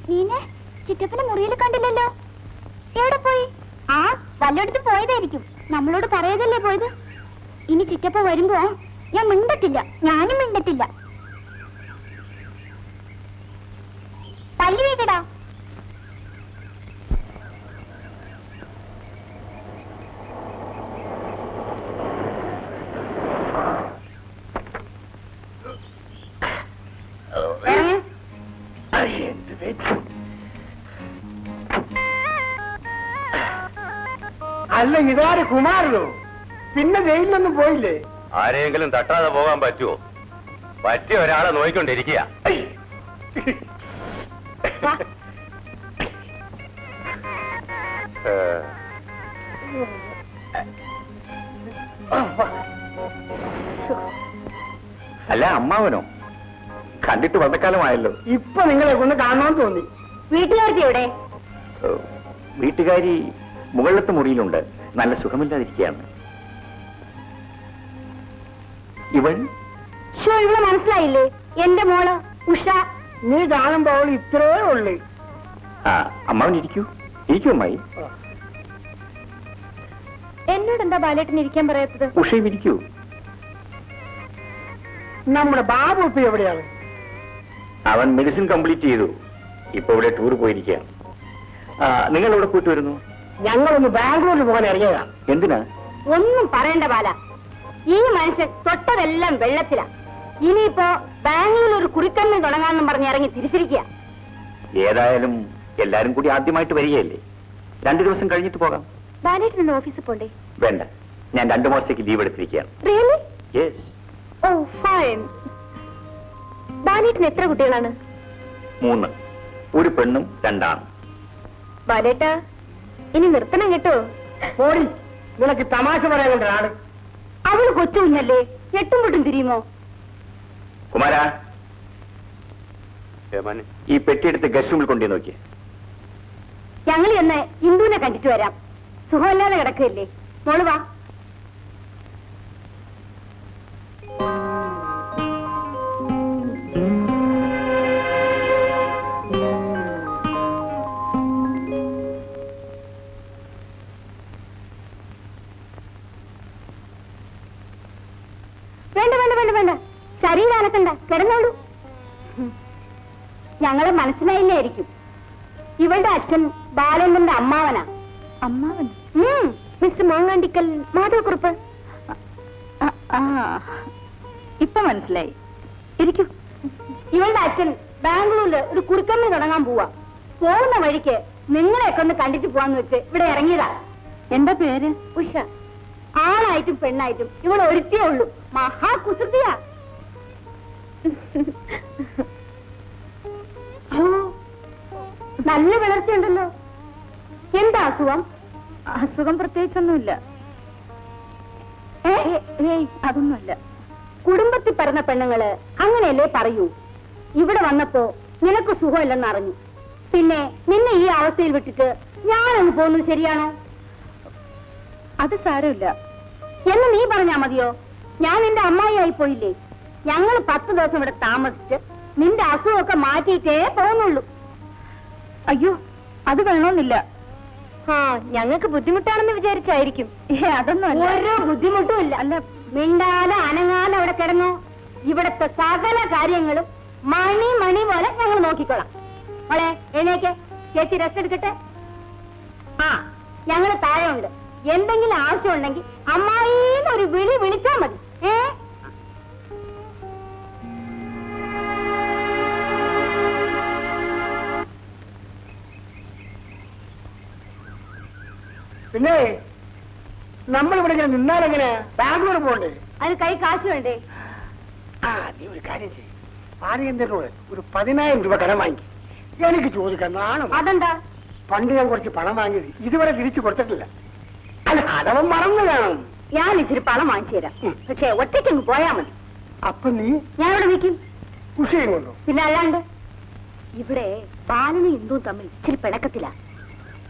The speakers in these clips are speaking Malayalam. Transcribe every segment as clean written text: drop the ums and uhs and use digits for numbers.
നീനെ ചിറ്റപ്പനെ മുറിയിൽ കണ്ടില്ലല്ലോ. എവിടെ പോയി? ആ, വല്ലയിടത്തും പോയതായിരിക്കും. നമ്മളോട് പറയതല്ലേ പോയത്. ഇനി ചിറ്റപ്പ വരുമ്പോ ഞാൻ മിണ്ടത്തില്ല. ഞാനും മിണ്ടത്തില്ല. തല്ലി വീക്കടാ. അല്ല, ഇതാര് കുമാരനോ? പിന്നെ ജയിലിലൊന്നും പോയില്ലേ? ആരെങ്കിലും തട്ടാതെ പോകാൻ പറ്റുമോ? പറ്റിയ ഒരാളെ നോയിക്കൊണ്ടിരിക്കുക. അല്ല, അമ്മാവനോ? കണ്ടിട്ട് വളരെക്കാലമായല്ലോ. ഇപ്പൊ നിങ്ങളെ കൊണ്ട് കാണാൻ തോന്നി. വീട്ടുകാർക്ക് എവിടെ? വീട്ടുകാരി മുകളിലത്തെ മുറിയിലുണ്ട്. നല്ല സുഖമില്ലാതിരിക്കുകയാണ്. ഇവൾ ഇവിടെ മനസ്സിലായില്ലേ? എന്റെ മോള് ഉഷ. നീ കാണുമ്പോ അവൾ ഇത്രേ ഉള്ളു. ആ, അമ്മാവൻ ഇരിക്കൂ. ഇരിക്കൂ അമ്മായി. എന്നോട് എന്താ ബാലേട്ടന് ഇരിക്കാൻ പറയാത്തത്? ഉഷയും ഇരിക്കൂ. നമ്മുടെ ബാബു ഇപ്പൊ എവിടെയാണ്? അവൻ മെഡിസിൻ കംപ്ലീറ്റ് ചെയ്തു. ഇപ്പൊ ഇവിടെ ടൂർ പോയിരിക്കുകയാണ്. നിങ്ങൾ എവിടെ പോയിട്ട് വരുന്നു? ഞങ്ങളൊന്ന് ബാംഗ്ലൂരിൽ പോകാൻ ഇറങ്ങിയതാ. എന്തിനാ? ഒന്നും പറയണ്ട ബാല. ഈ മനുഷ്യൻ തൊട്ടതെല്ലാം വെള്ളത്തിലാ. ഇനിയിപ്പോ ബാംഗ്ലൂരിൽ ഒരു കുറിക്കമ്മി തുടങ്ങാന്നും പറഞ്ഞ് ഇറങ്ങി തിരിച്ചിരിക്കുക. ഏതായാലും എല്ലാരും കൂടി ആദ്യമായിട്ട് വരികയല്ലേ. 2 ദിവസം കഴിഞ്ഞിട്ട് പോകാം. ബാലേട്ടൻ ഇന്ന് ഓഫീസിൽ പോണ്ടേ? വേണ്ട, ഞാൻ 2 മാസത്തേക്ക് ലീവ് എടുത്തിരിക്കുകയാണ്. റിയലി? യെസ്. Oh fine. ബാലേട്ടന് എത്ര കുട്ടികളാണ്? 3. ഒരു പെണ്ണും 2 ആണും. ബാലേട്ട, ഇനി നിർത്തണം കേട്ടോ. ഓടി, നിനക്ക് തമാശ പറയാൻ കൊണ്ട് ആള്. അവള് കൊച്ചു കുഞ്ഞല്ലേ, എട്ടും പൊട്ടും തിരിയുമോ? കുമാര, ഈ പെട്ടിയെടുത്ത് ഗസ്റ്റ് റൂമിൽ കൊണ്ടു നോക്കിയേ. ഞങ്ങൾ എന്ന് ഇന്ദുവിനെ കണ്ടിട്ട് വരാം. സുഖമല്ലാതെ കിടക്കുകയല്ലേ. മോള് വാ. വേണ്ട വേണ്ട വേണ്ട വേണ്ട, ശരീരം അനക്കണ്ട, കിടന്നോളൂ. ഞങ്ങളെ മനസ്സിലായില്ലായിരിക്കും. ഇവളുടെ അച്ഛൻ ബാലന്റെ അമ്മാവനാ. അമ്മാവൻ? മിസ്റ്റർ മാങ്ങാണ്ടിക്കൽ മാധവക്കുറുപ്പ്. ഇപ്പൊ മനസ്സിലായി. ഇരിക്കൂ. ഇവളുടെ അച്ഛൻ ബാംഗ്ലൂരില് ഒരു കുറുക്കമ്മി തുടങ്ങാൻ പോവാ. പോകുന്ന വഴിക്ക് നിങ്ങളെയൊക്കെ ഒന്ന് കണ്ടിട്ട് പോവാന്ന് വെച്ച് ഇവിടെ ഇറങ്ങിയതാ. എന്താ പേര്? ഉഷ. ആണായിട്ടും പെണ്ണായിട്ടും ഇവൾ ഒരുത്തിയേ ഉള്ളൂ. മഹാകുസൃതിയാ. നല്ല വളർച്ചയുണ്ടല്ലോ. എന്താ അസുഖം? അസുഖം പ്രത്യേകിച്ചൊന്നുമില്ല. അതൊന്നുമല്ല. കുടുംബത്തിൽ പറഞ്ഞ പെണ്ണുങ്ങള് അങ്ങനെയല്ലേ പറയൂ. ഇവിടെ വന്നപ്പോ നിനക്ക് സുഖമില്ലെന്ന് അറിഞ്ഞു. പിന്നെ നിന്നെ ഈ അവസ്ഥയിൽ വിട്ടിട്ട് ഞാനങ്ങ് പോകുന്നത് ശരിയാണോ? അത് സാരമില്ല എന്ന് നീ പറഞ്ഞാ മതിയോ? ഞാൻ നിന്റെ അമ്മായിയായി പോയില്ലേ. ഞങ്ങൾ 10 ദിവസം ഇവിടെ താമസിച്ച് നിന്റെ അസുഖമൊക്കെ മാറ്റിയിട്ടേ പോകുന്നുള്ളൂ. അയ്യോ, അത് വേണമെന്നില്ല. ആ, ഞങ്ങൾക്ക് ബുദ്ധിമുട്ടാണെന്ന് വിചാരിച്ചായിരിക്കും. അതൊന്നും ഓരോ ബുദ്ധിമുട്ടും ഇല്ല. അല്ല, മിണ്ടാതെ അനങ്ങാതെ അവിടെ കിടന്നോ. ഇവിടത്തെ സകല കാര്യങ്ങളും മണി പോലെ ഞങ്ങൾ നോക്കിക്കോളാം. മോളെ എഴുന്നേക്ക്, ചേച്ചി റെസ്റ്റ് എടുക്കട്ടെ. ആ, ഞങ്ങൾ താഴെ ഉണ്ട്. എന്തെങ്കിലും ആവശ്യമുണ്ടെങ്കിൽ അമ്മായിന്നൊരു വിളി വിളിച്ചാ മതി. പിന്നെ നമ്മളിവിടെ ഇങ്ങനെ നിന്നാലെങ്ങനെ? ബാംഗ്ലൂർ പോണ്ടേ? അതിന് കൈ കാശ് വേണ്ടേ? ആ, നീ ഒരു കാര്യം ചെയ്യും. ആര്യന്തരോട് ഒരു 10,000 രൂപ കടം വാങ്ങി. എനിക്ക് ചോദിക്കാൻ നാണം. അതെന്താ? പണ്ട് ഞാൻ കുറച്ച് പണം വാങ്ങിയത് ഇതുവരെ തിരിച്ചു കൊടുത്തിട്ടില്ല. അല്ല, അതവൻ മറന്നു കാണും. ഞാൻ ഇച്ചിരി പണം വാങ്ങിച്ചു തരാം. പക്ഷെ ഒറ്റയ്ക്കങ്ങ് പോയാ മതി. അപ്പൊ നീ? ഞാൻ ഇവിടെ നിൽക്കും. കുഷിയും കൊണ്ടോ? പിന്നെ അല്ലാണ്ട്. ഇവിടെ ബാലനും ഇന്ദുവും തമ്മിൽ ഇച്ചിരി പിണക്കത്തില.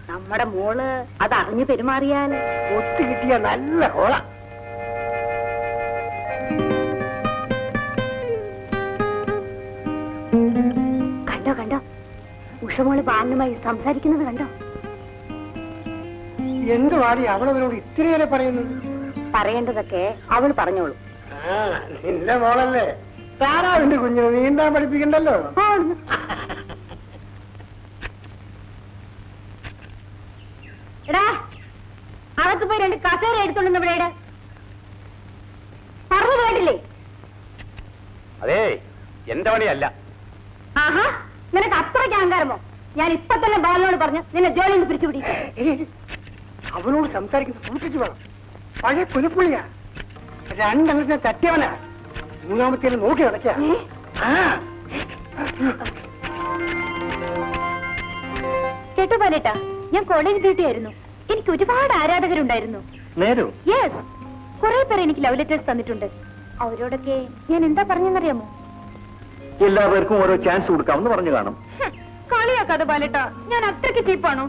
നമ്മുടെ മോള് അതറിഞ്ഞു പെരുമാറിയാൽ ഒത്തു കിട്ടിയ നല്ല കോള. കണ്ടോ കണ്ടോ, ഉഷ ഉഷമോള് ബാലനുമായി സംസാരിക്കുന്നത് കണ്ടോ? എന്തുവാടി അവളവരോട് ഇത്രയേറെ പറയുന്നത്? പറയേണ്ടതൊക്കെ അവൾ പറഞ്ഞോളൂ. ആ, നിന്റെ മോളല്ലേ, താറാവിന്റെ കുഞ്ഞിനെ നീന്താൻ പഠിപ്പിക്കണ്ടല്ലോ. എടാ, അകത്ത് പോയി 2 കസേര എടുത്തോണ്ടെന്ന് ഇവിടെ പറഞ്ഞു കേട്ടില്ലേ? അതേ എന്റെ പണിയല്ല. ആഹാ, നിനക്ക് അത്രയ്ക്ക് അഹങ്കാരമോ? ഞാൻ ഇപ്പൊ തന്നെ ബാലനോട് പറഞ്ഞ് നിന്നെ ജോലിയിൽ നിന്ന് പിരിച്ചുപിടിക്കും. അവനോട് സംസാരിക്കുന്നത് സൂക്ഷിച്ചു വേണം. പഴയ കൊലപ്പുള്ളിയാ, 2 എണ്ണത്തിനെ തട്ടിയവനാ, 3ാമത്തേന് നോക്കി നടക്കുക. കേട്ടോ ബാലേട്ടാ, ഞാൻ കോളേജ് ഡ്യൂട്ടി ആയിരുന്നു. എനിക്ക് ഒരുപാട് ആരാധകരുണ്ടായിരുന്നു. യെസ്, കുറെ പേർ എനിക്ക് ലവ് ലെറ്റേഴ്സ് തന്നിട്ടുണ്ട്. അവരോടൊക്കെ ഞാൻ എന്താ പറഞ്ഞെന്നറിയാമോ? എല്ലാവർക്കും ഓരോ ചാൻസ് കൊടുക്കാമെന്ന് പറഞ്ഞു കാണും. കളിയാക്കാതെ ബാലേട്ടാ, ഞാൻ അത്രയ്ക്ക് ചീപ്പാണോ?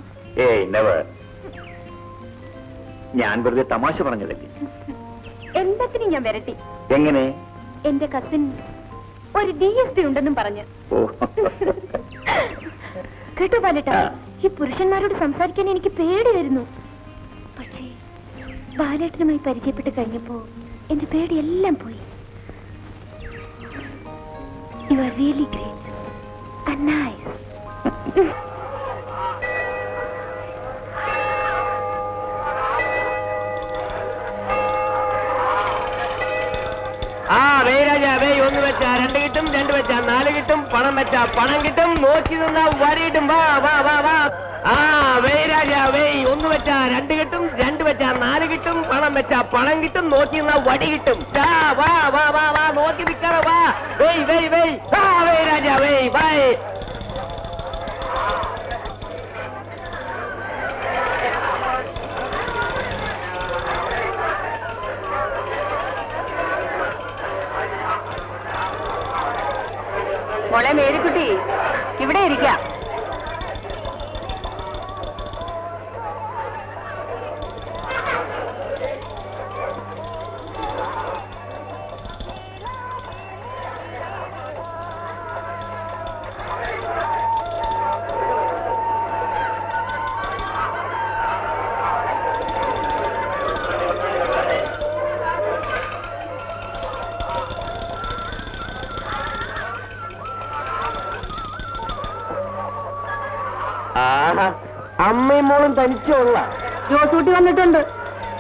ഏയ് നെവർ. ഞാൻ വെറുതെ തമാശ പറഞ്ഞതല്ലേ. എല്ലാത്തിനും ഞാൻ വരട്ടി. എങ്ങനെ? എന്റെ കസിൻ ഒരു DSP ഉണ്ടെന്നും പറഞ്ഞ്. ഓ കേട്ടോ ബാലേട്ടാ, ഈ പുരുഷന്മാരോട് സംസാരിക്കാൻ എനിക്ക് പേടിയായിരുന്നു. പക്ഷേ ബാലേട്ടനുമായി പരിചയപ്പെട്ട് കഴിഞ്ഞപ്പോ എന്റെ പേടിയെല്ലാം പോയി. You are really great and nice. ഒന്ന് വെച്ചാ 2 കിട്ടും, 2 വെച്ചാ 4 കിട്ടും, പണം വെച്ചാ പണം കിട്ടും, നോക്കി നിന്നാ വടി കിട്ടും. വാ വാ വാ വാ. രാജാ വേയ്, 1 വെച്ചാ 2 കിട്ടും, 2 വെച്ചാ 4 കിട്ടും, പണം വെച്ചാ പണം കിട്ടും, നോക്കി നിന്നാ വടി കിട്ടും. വാ വാ വാ വാ, നോക്കി നിൽക്കാറ. വാ വേയ് വേയ് വേയ്. വേയ് രാജാ വേയ് ബൈ. മോളെ മേരിക്കുട്ടി, ഇവിടെ ഇരിക്കാം. അമ്മയും മോളും തനിച്ചുള്ള ജോസൂട്ടി വന്നിട്ടുണ്ട്.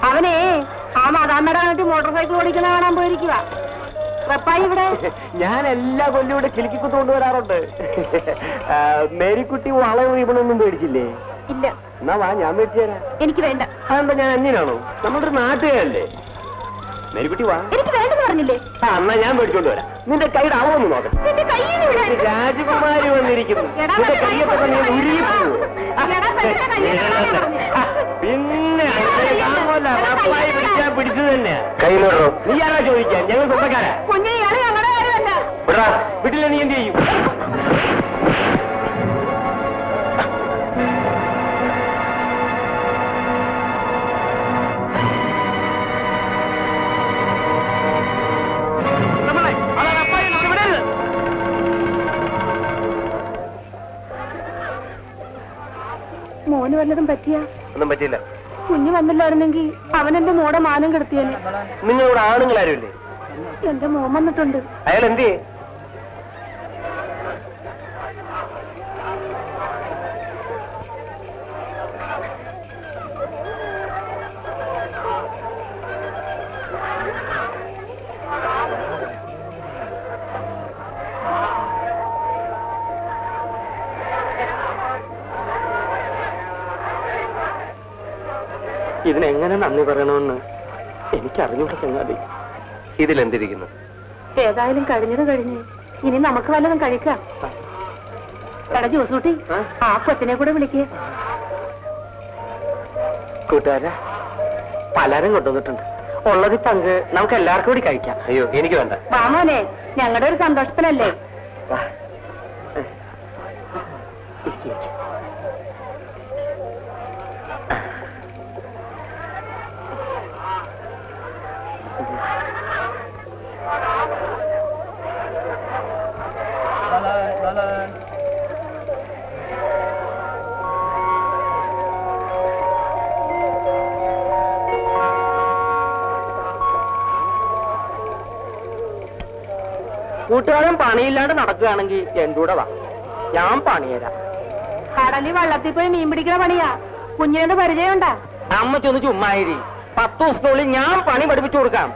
അവനെ ആ മതാമ്മയുടെ കണ്ടിട്ട് മോട്ടോർ സൈക്കിൾ ഓടിക്കുന്ന കാണാൻ പോയിരിക്കുക. റപ്പായി ഇവിടെ. ഞാൻ എല്ലാ കൊല്ലം ഇവിടെ കിലുക്കിക്കുത്ത് കൊണ്ടുവരാറുണ്ട്. മേരിക്കുട്ടി വളവ് ഇവണൊന്നും പേടിച്ചില്ലേ? ഇല്ല. എന്നാ വാ, ഞാൻ മേടിച്ചു തരാം. എനിക്ക് വേണ്ട. അതെന്താ, ഞാൻ അന്യനാണോ? നമ്മുടെ ഒരു നാട്ടുകാരല്ലേ. മേരിക്കുട്ടി വാ. എനിക്ക് വേണ്ടെന്ന് പറഞ്ഞില്ലേ? എന്നാ ഞാൻ മേടിച്ചോണ്ട് വരാം. നിന്റെ കൈയുടെ അളവൊന്ന് നോക്കാം. നിന്റെ കയ്യിൽ ഇവിടെ രാജകുമാരി വന്നിരിക്കുന്നു. നിന്റെ കയ്യൊക്കെ നീ ഉരുകിപ്പോവോ? പിന്നെ റപ്പായി പിടിച്ചാ പിടിച്ചു തന്നെ. കയ്യിലോട്ടോ? നീ ആരാ ചോദിക്കാൻ? ഞങ്ങൾ സ്വന്തക്കാരാ. കുഞ്ഞെ, ഇയാള് ഞങ്ങളുടെ കാര്യമല്ല. വീട്ടിലെ നീ എന്ത് ചെയ്യും? മോന് വല്ലതും പറ്റിയ? ഒന്നും പറ്റിയില്ല. കുഞ്ഞു വന്നില്ലായിരുന്നെങ്കിൽ അവനെന്റെ മോടെ മാനം കെടുത്തിയേനെ. നിങ്ങളിവിടെ ആണുങ്ങളാരുമില്ലേ? എന്റെ മോൻ വന്നിട്ടുണ്ട്. അയാൾ എന്ത്? ഇതിനെങ്ങനെ നന്ദി പറയണമെന്ന് എനിക്കറിഞ്ഞൂടെ ചങ്ങാതി. ഇതിലെന്തിരിക്കുന്നു? ഏതായാലും കഴിഞ്ഞത് കഴിഞ്ഞ് ഇനി നമുക്ക് വല്ലതും കഴിക്കാം. എടാ ജോസൂട്ടി, ആ കൊച്ചിനെ കൂടെ വിളിക്കേ. കൂട്ടുകാരാ, പലരും കൊണ്ടുവന്നിട്ടുണ്ട്. ഉള്ളത് പങ്ക് നമുക്ക് എല്ലാവർക്കും കൂടി കഴിക്കാം. അയ്യോ, എനിക്ക് വേണ്ട. മാമോനെ, ഞങ്ങളുടെ ഒരു സന്തോഷത്തിനല്ലേ. കൂട്ടുകാരൻ പണിയില്ലാണ്ട് നടക്കുകയാണെങ്കിൽ എന്റെ കൂടെ വാ, ഞാൻ പണിയരാം. കടലിൽ വള്ളത്തിൽ പോയി മീൻ പിടിക്കുന്ന പണിയാ. കുഞ്ഞിനെന്ത് പരിചയമുണ്ടാ? അമ്മച്ചൊന്ന് ചുമ്മായിരി. 10 ദിവസത്തിനുള്ളിൽ ഞാൻ പണി പഠിപ്പിച്ചു കൊടുക്കാം.